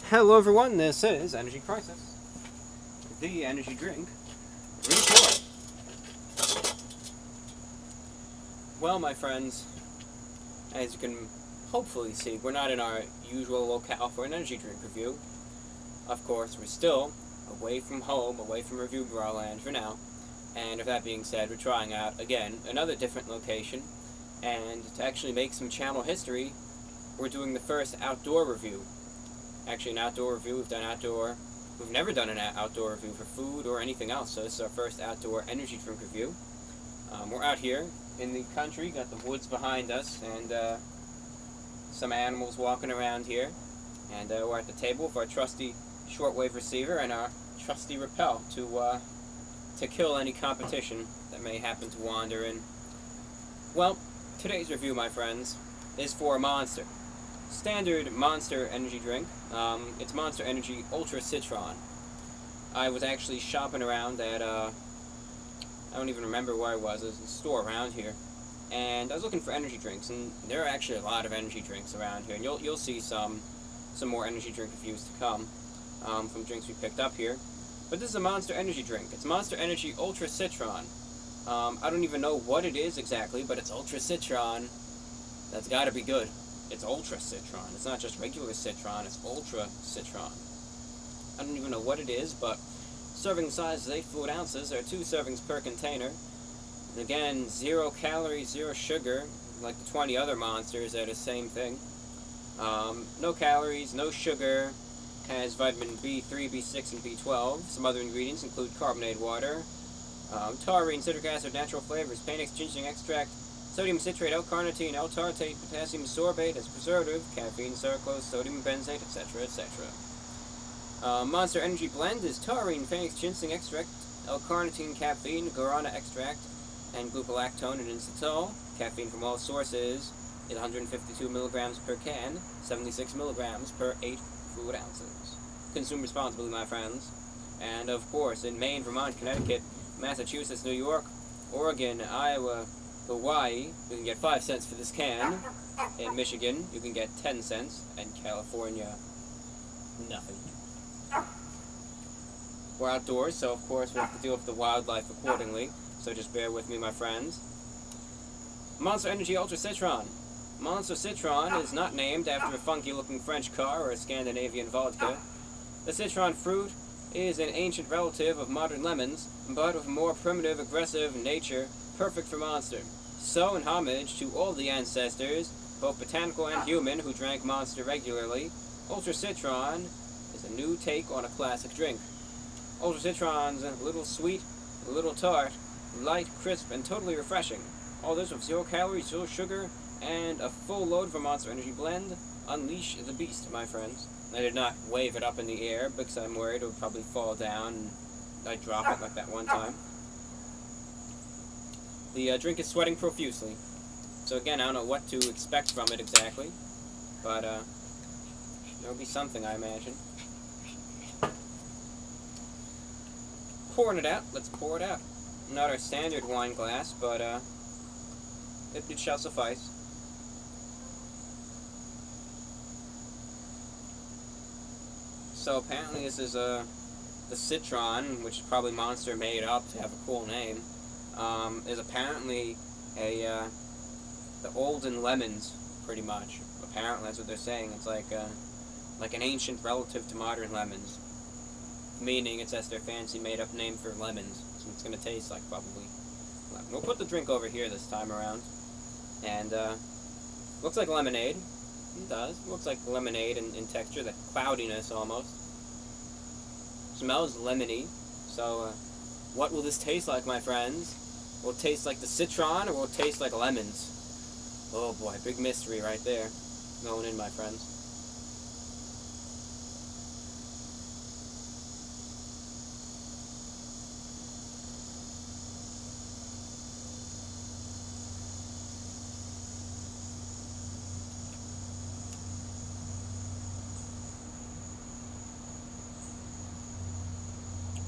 Hello everyone, this is Energy Crisis, the energy drink report. Well, my friends, as you can hopefully see, we're not in our usual locale for an energy drink review. Of course, we're still away from home, away from Review Bra Land for now, and with that being said, we're trying out, again, another different location, and to actually make some channel history, we're doing the first outdoor review. Actually, an outdoor review. We've never done an outdoor review for food or anything else, so this is our first outdoor energy drink review. We're out here in the country, got the woods behind us, and some animals walking around here. And we're at the table with our trusty shortwave receiver and our trusty rappel to kill any competition that may happen to wander in. Well, today's review, my friends, is for Monster. Standard Monster energy drink. It's Monster Energy Ultra Citron. I was actually shopping around at, I don't even remember where I was. It was a store around here. And I was looking for energy drinks, and there are actually a lot of energy drinks around here. And you'll see some more energy drink reviews to come from drinks we picked up here. But this is a Monster Energy drink. It's Monster Energy Ultra Citron. I don't even know what it is exactly, but it's Ultra Citron. That's gotta be good. It's Ultra Citron. It's not just regular Citron, it's Ultra Citron. I don't even know what it is, but serving size is 8 fluid ounces, or 2 servings per container. And again, 0 calories, 0 sugar, like the 20 other Monsters that are the same thing. No calories, no sugar, has vitamin B3, B6, and B12. Some other ingredients include carbonated water, taurine, citric acid, natural flavors, Panax ginseng extract, sodium citrate, L-carnitine, L-tartrate, potassium sorbate as preservative, caffeine, sucralose, sodium benzate, etc., etc. Monster Energy Blend is taurine, Panax ginseng extract, L-carnitine, caffeine, guarana extract, and glucolactone and inositol. Caffeine from all sources is 152 milligrams per can, 76 milligrams per 8 fluid ounces. Consume responsibly, my friends. And of course, in Maine, Vermont, Connecticut, Massachusetts, New York, Oregon, Iowa, Hawaii, you can get 5 cents for this can. In Michigan, you can get 10 cents. And California, nothing. We're outdoors, so of course we have to deal with the wildlife accordingly. So just bear with me, my friends. Monster Energy Ultra Citron. Monster Citron is not named after a funky-looking French car or a Scandinavian vodka. The citron fruit is an ancient relative of modern lemons, but with a more primitive, aggressive nature, perfect for Monster. So, in homage to all the ancestors, both botanical and human, who drank Monster regularly, Ultra Citron is a new take on a classic drink. Ultra Citron's a little sweet, a little tart, light, crisp, and totally refreshing. All this with 0 calories, 0 sugar, and a full load of a Monster Energy Blend. Unleash the beast, my friends. I did not wave it up in the air because I'm worried it would probably fall down and I'd drop it like that one time. The drink is sweating profusely. So again, I don't know what to expect from it exactly, but there'll be something, I imagine. Pouring it out. Let's pour it out. Not our standard wine glass, but it shall suffice. So apparently this is the Citron, which probably Monster made up to have a cool name, is apparently the olden lemons, pretty much. Apparently that's what they're saying. It's like an ancient relative to modern lemons, meaning it's just their fancy made-up name for lemons. So it's gonna taste like probably lemon. We'll put the drink over here this time around, and looks like lemonade. It does. It looks like lemonade in texture, the cloudiness almost. Smells lemony. So, what will this taste like, my friends? Will it taste like the Citron, or will it taste like lemons? Oh boy, big mystery right there. Going in, my friends.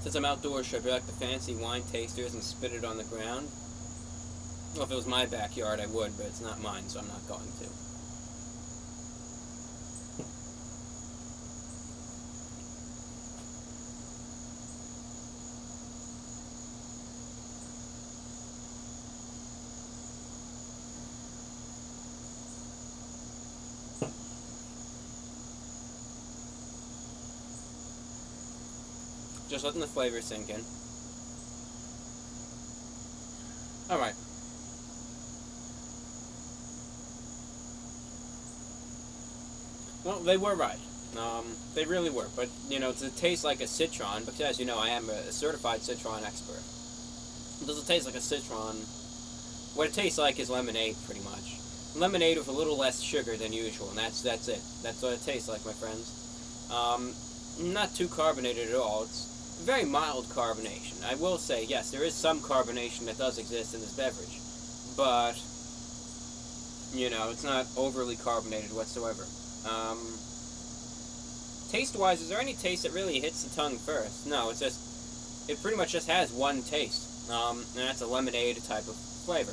Since I'm outdoors, should I be like the fancy wine tasters and spit it on the ground? Well, if it was my backyard, I would, but it's not mine, so I'm not going to. Just letting the flavor sink in. Alright. Well, they were right. They really were. But, to taste like a Citron, because as you know, I am a certified Citron expert. Does it taste like a Citron? What it tastes like is lemonade, pretty much. Lemonade with a little less sugar than usual, and that's it. That's what it tastes like, my friends. Not too carbonated at all. It's very mild carbonation. I will say, yes, there is some carbonation that does exist in this beverage, but, it's not overly carbonated whatsoever. Taste-wise, is there any taste that really hits the tongue first? No, it pretty much just has one taste, and that's a lemonade type of flavor.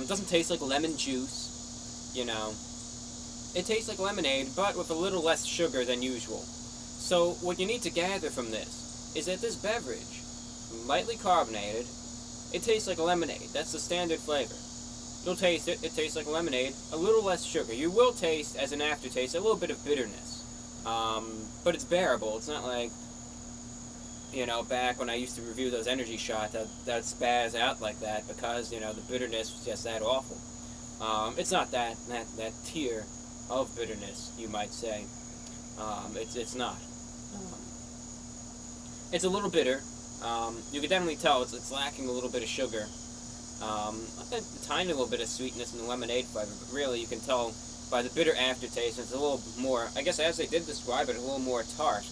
It doesn't taste like lemon juice, It tastes like lemonade, but with a little less sugar than usual. So, what you need to gather from this is that this beverage, lightly carbonated, it tastes like a lemonade. That's the standard flavor. You'll taste it. It tastes like lemonade. A little less sugar. You will taste, as an aftertaste, a little bit of bitterness. But it's bearable. It's not like, back when I used to review those energy shots, that spaz out like that because, the bitterness was just that awful. It's not that tier of bitterness, you might say. It's not. It's a little bitter. You can definitely tell it's lacking a little bit of sugar. A tiny little bit of sweetness in the lemonade flavor, but really you can tell by the bitter aftertaste. It's a little more, I guess as they did describe it, a little more tart.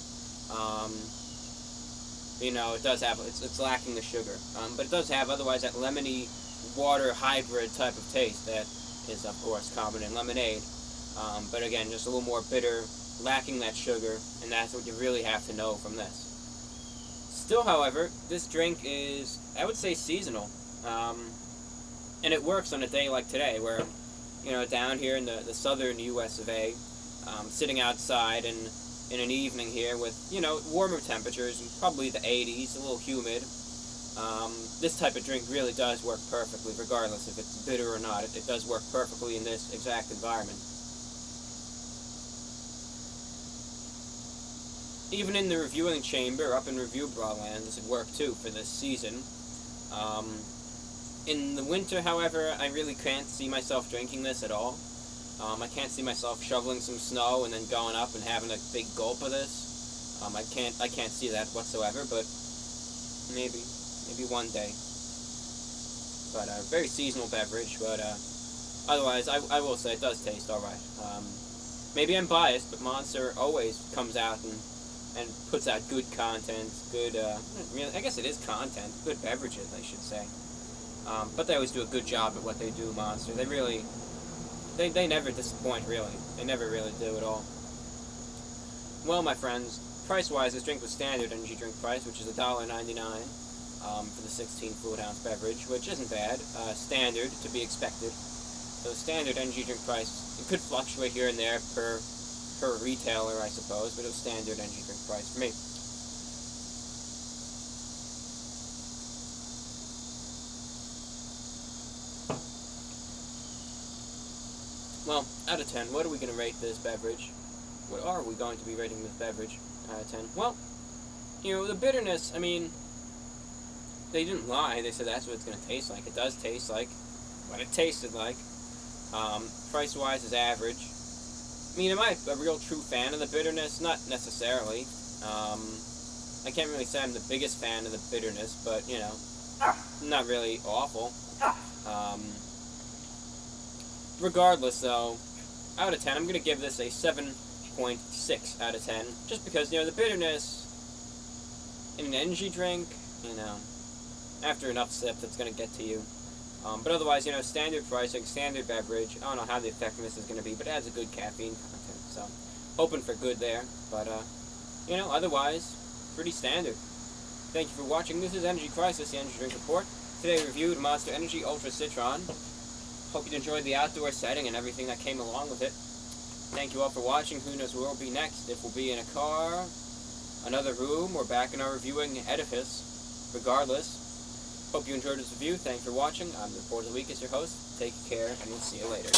It does have, it's lacking the sugar. But it does have otherwise that lemony water hybrid type of taste that is of course common in lemonade. But again, just a little more bitter, lacking that sugar, and that's what you really have to know from this. Still, however, this drink is, I would say, seasonal. And it works on a day like today where, down here in the southern US of A, sitting outside in an evening here with, warmer temperatures, probably the 80s, a little humid, this type of drink really does work perfectly, regardless if it's bitter or not. It does work perfectly in this exact environment. Even in the reviewing chamber, up in Review Brawland, this would work too for this season. In the winter, however, I really can't see myself drinking this at all. I can't see myself shoveling some snow and then going up and having a big gulp of this. I can't see that whatsoever, but maybe one day. But a very seasonal beverage, but otherwise, I will say it does taste alright. Maybe I'm biased, but Monster always comes out and puts out good content, good, I guess it is content, good beverages, I should say. But they always do a good job at what they do, Monster. They really, they never disappoint, really. They never really do at all. Well, my friends, price-wise, this drink was standard energy drink price, which is $1.99 for the 16 fluid ounce beverage, which isn't bad. Standard, to be expected. So standard energy drink price, it could fluctuate here and there per retailer, I suppose, but it was standard energy drink price for me. Well, out of 10, what are we going to rate this beverage? What are we going to be rating this beverage out of 10? Well, the bitterness, I mean, they didn't lie. They said that's what it's going to taste like. It does taste like what it tasted like. Price-wise is average. I mean, am I a real true fan of the bitterness? Not necessarily. I can't really say I'm the biggest fan of the bitterness, but, not really awful. Regardless, though, out of 10, I'm going to give this a 7.6 out of 10, just because, the bitterness in an energy drink, after enough sips, it's going to get to you. But otherwise, standard pricing, standard beverage. I don't know how the effectiveness is going to be, but it has a good caffeine content. So, hoping for good there. But, otherwise, pretty standard. Thank you for watching. This is Energy Crisis, the Energy Drink Report. Today we reviewed Monster Energy Ultra Citron. Hope you enjoyed the outdoor setting and everything that came along with it. Thank you all for watching. Who knows where we'll be next? If we'll be in a car, another room, or back in our reviewing edifice. Regardless, hope you enjoyed this review. Thanks for watching. I'm the Report of the Week as your host. Take care, and we'll see you later.